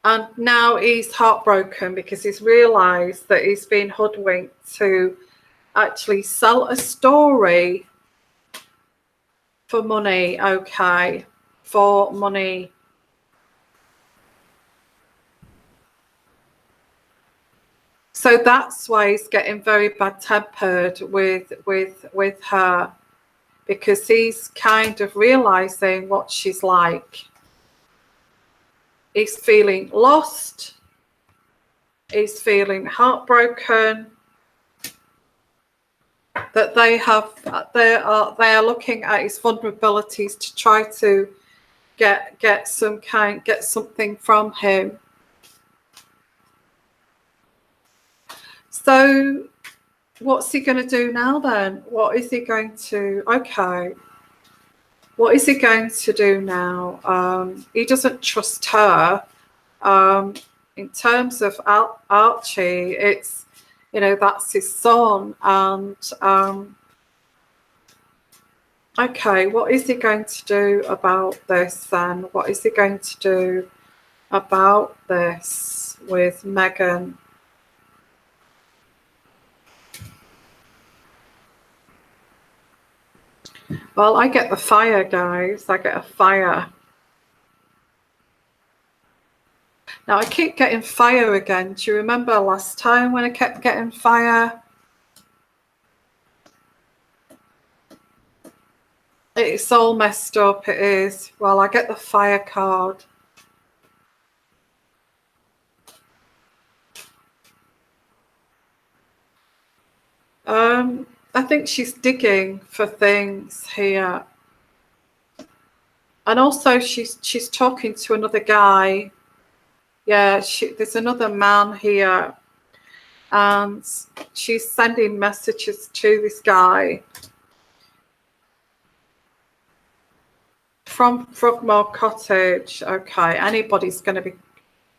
And now he's heartbroken because he's realised that he's been hoodwinked to actually sell a story for money, okay, for money. So that's why he's getting very bad-tempered with her, because he's kind of realising what she's like. He's feeling lost. He's feeling heartbroken. That they are looking at his vulnerabilities to try to get something from him. So what's he going to do now then? What is he going to, okay, what is he going to do now? He doesn't trust her. In terms of Archie, it's, you know, that's his son. And okay, what is he going to do about this then? What is he going to do about this with Megan? Well, I get the fire, guys. I get a fire. Now, I keep getting fire again. Do you remember last time when I kept getting fire? It's all messed up, it is. Well, I get the fire card. I think she's digging for things here. And also she's talking to another guy. Yeah, there's another man here. And she's sending messages to this guy. From Frogmore Cottage. Okay, anybody's going to be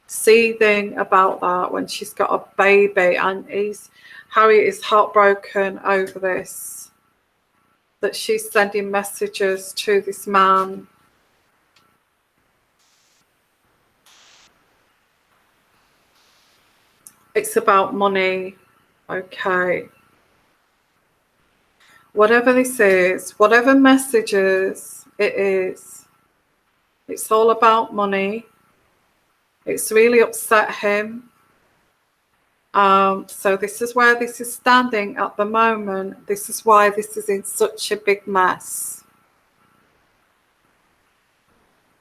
seething about that when she's got a baby, and Harry is heartbroken over this, that she's sending messages to this man. It's about money. Okay. Whatever this is, whatever messages it is, it's all about money. It's really upset him. So this is where this is standing at the moment. This is why this is in such a big mess.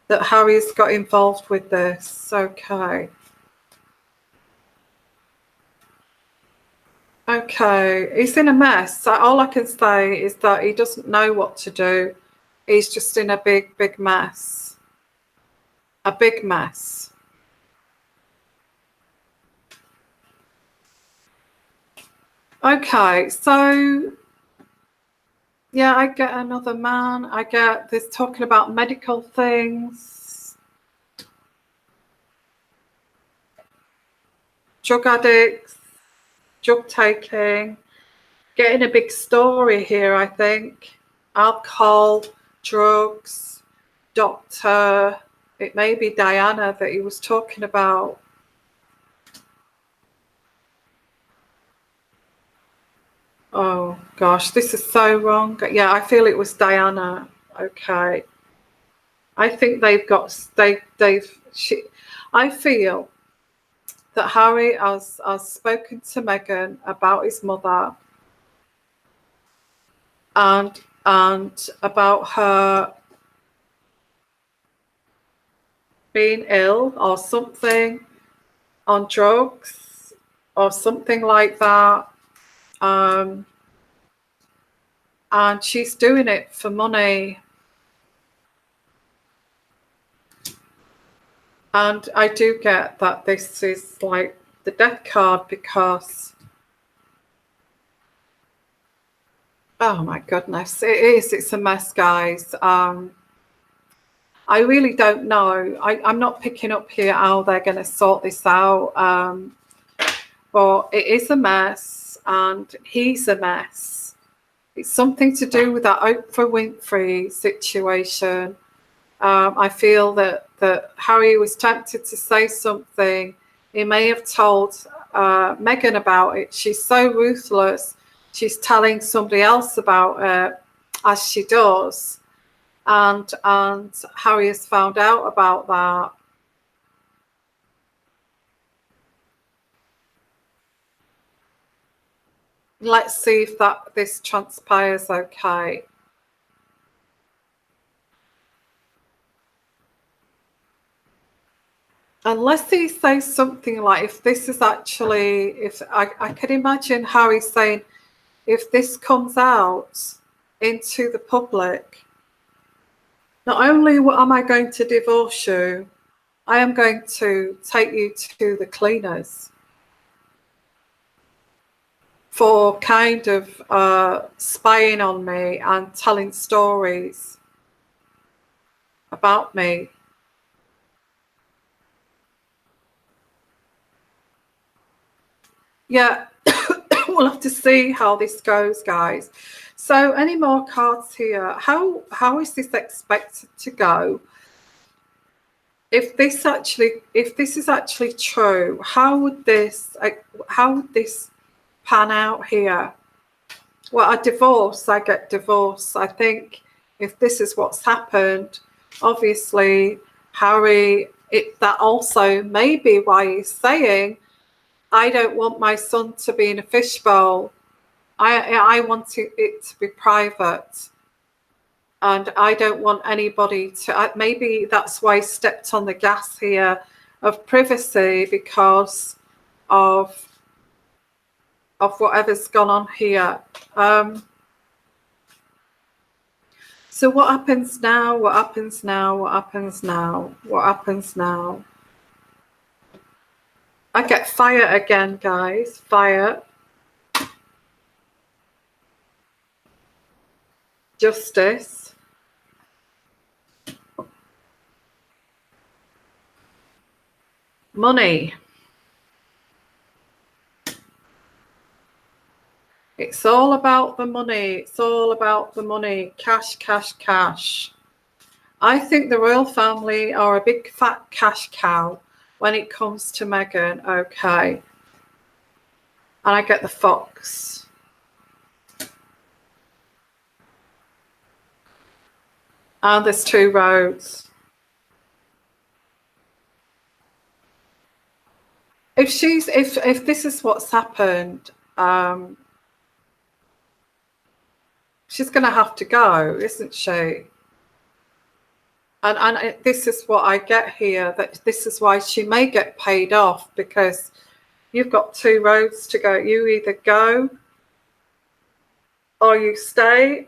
That Harry's got involved with this. Okay. Okay, he's in a mess. So all I can say is that he doesn't know what to do. He's just in a big, big mess. A big mess. Okay, so yeah, I get another man. I get this talking about medical things. Drug addicts, drug taking. Getting a big story here, I think. Alcohol, drugs, doctor. It may be Diana that he was talking about. Oh gosh, this is so wrong. Yeah, I feel it was Diana. Okay. I think I feel that Harry has spoken to Meghan about his mother and about her being ill or something, on drugs or something like that. And she's doing it for money. And I do get that this is like the death card because, oh my goodness, it is. It's a mess, guys. I really don't know. I'm not picking up here how they're going to sort this out. But it is a mess, and he's a mess. It's something to do with that Oprah Winfrey situation. I feel that Harry was tempted to say something. He may have told Meghan about it. She's so ruthless. She's telling somebody else about it, as she does. And Harry has found out about that. Let's see if this transpires okay. unless he says something like, if this is actually, if I can imagine Harry saying, if this comes out into the public, not only am I going to divorce you, I am going to take you to the cleaners for kind of spying on me and telling stories about me. Yeah, we'll have to see how this goes, guys. So, any more cards here? How is this expected to go? If this is actually true, how would this pan out here? Well, a divorce, I get divorced. I think if this is what's happened, obviously Harry, that also may be why he's saying, I don't want my son to be in a fishbowl. I want it to be private. And I don't want anybody to, maybe that's why he stepped on the gas here of privacy, because of whatever's gone on here. So what happens now? What happens now? What happens now? What happens now? I get fire again, guys. Fire. Justice. Money. It's all about the money. It's all about the money. Cash, cash, cash. I think the royal family are a big fat cash cow when it comes to Meghan. Okay. And I get the fox. And there's two roads. If this is what's happened, she's going to have to go, isn't she? And this is what I get here, that this is why she may get paid off, because you've got two roads to go. You either go or you stay,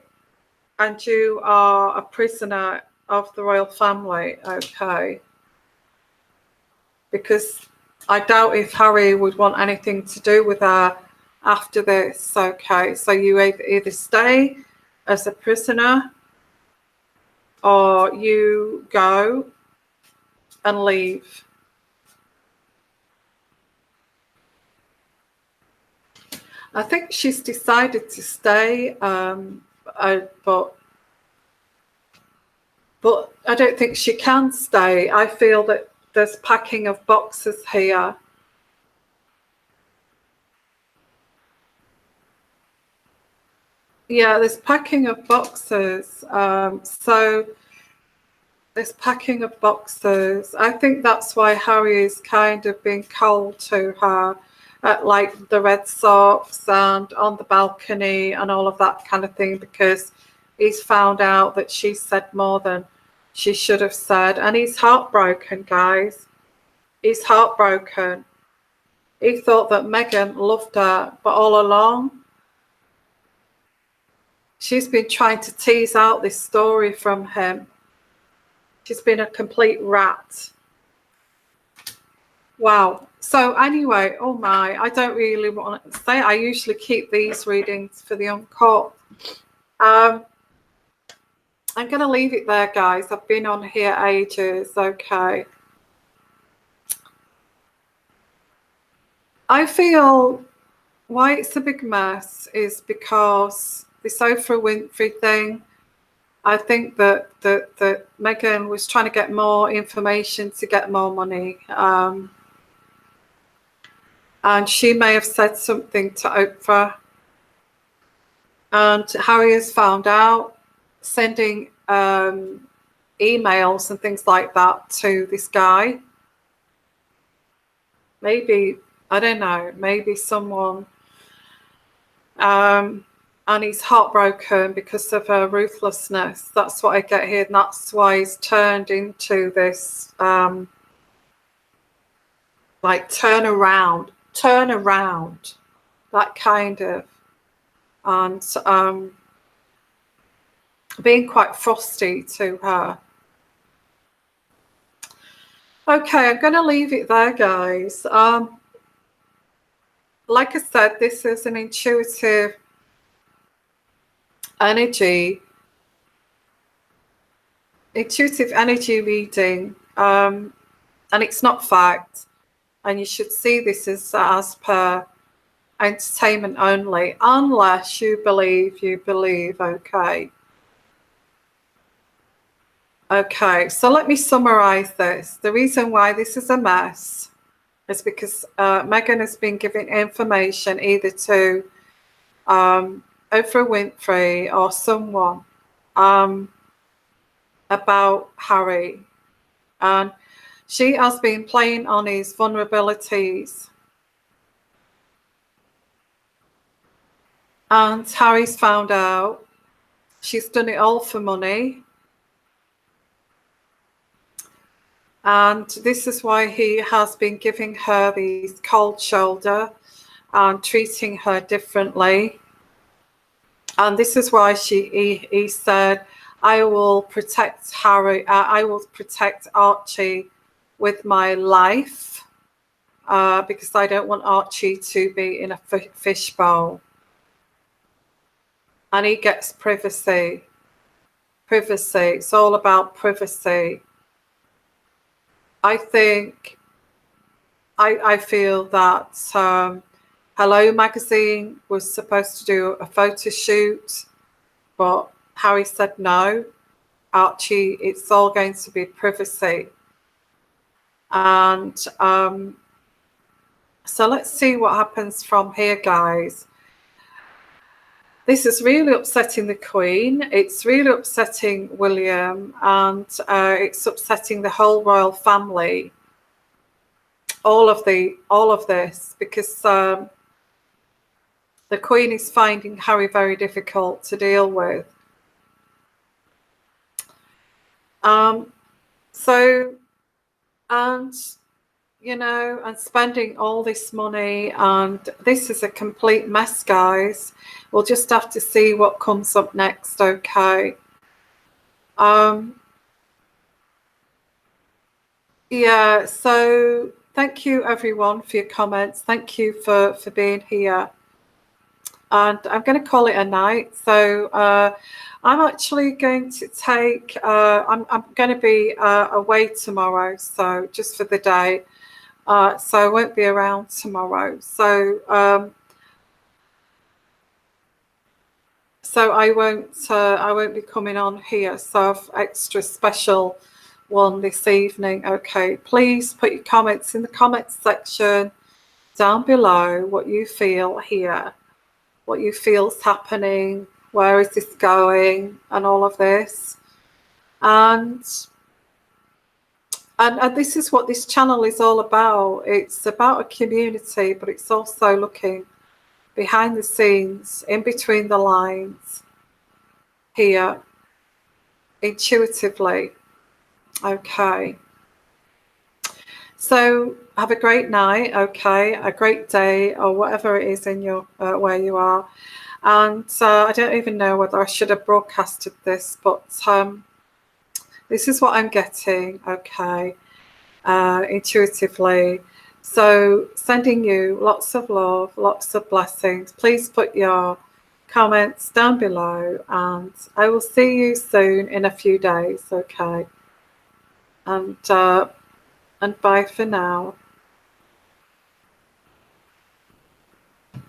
and you are a prisoner of the royal family. Okay. Because I doubt if Harry would want anything to do with her after this. Okay, so you either stay as a prisoner or you go and leave. I think she's decided to stay, but I don't think she can stay. I feel that there's packing of boxes here. Yeah, there's packing of boxes. So there's packing of boxes. I think that's why Harry is kind of being cold to her at like the Red Sox and on the balcony and all of that kind of thing, because he's found out that she said more than she should have said. And he's heartbroken, guys. He's heartbroken. He thought that Meghan loved her, but all along, she's been trying to tease out this story from him. She's been a complete rat. Wow. So anyway, oh my, I don't really want to say, I usually keep these readings for the uncut. I'm going to leave it there, guys. I've been on here ages. Okay. I feel why it's a big mess is because this Oprah Winfrey thing, I think that Meghan was trying to get more information to get more money. And she may have said something to Oprah. And Harry has found out, sending emails and things like that to this guy. Maybe, I don't know, maybe someone... and he's heartbroken because of her ruthlessness. That's what I get here, and that's why he's turned into this like turn around, that kind of, and being quite frosty to her. Okay, I'm going to leave it there, guys. Like I said, this is an intuitive energy reading, and it's not fact, and you should see this as per entertainment only, unless you believe, okay, so let me summarize this. The reason why this is a mess is because Meghan has been giving information either to Oprah Winfrey or someone about Harry, and she has been playing on his vulnerabilities, and Harry's found out. She's done it all for money, and this is why he has been giving her these cold shoulder and treating her differently. And this is why he said, I will protect Harry, I will protect Archie with my life, because I don't want Archie to be in a fishbowl. And he gets privacy. It's all about privacy. I feel that Hello magazine was supposed to do a photo shoot, but Harry said no. Archie, it's all going to be privacy. And so let's see what happens from here, guys. This is really upsetting the Queen. It's really upsetting William, and it's upsetting the whole royal family. All of this, because the Queen is finding Harry very difficult to deal with. So, and you know, and spending all this money, and this is a complete mess, guys. We'll just have to see what comes up next, okay? Yeah, so thank you everyone for your comments. Thank you for being here. And I'm going to call it a night. So I'm actually going to take, I'm going to be away tomorrow, so just for the day. So I won't be around tomorrow. So I won't be coming on here. So I've extra special one this evening. Okay, please put your comments in the comments section down below, what you feel here, what you feel is happening, where is this going, and all of this. And this is what this channel is all about. It's about a community, but it's also looking behind the scenes, in between the lines, here, intuitively. Okay. So have a great night, okay, a great day, or whatever it is in your where you are. And I don't even know whether I should have broadcasted this, but this is what I'm getting, okay, intuitively. So sending you lots of love, lots of blessings. Please put your comments down below, and I will see you soon in a few days, okay? And bye for now.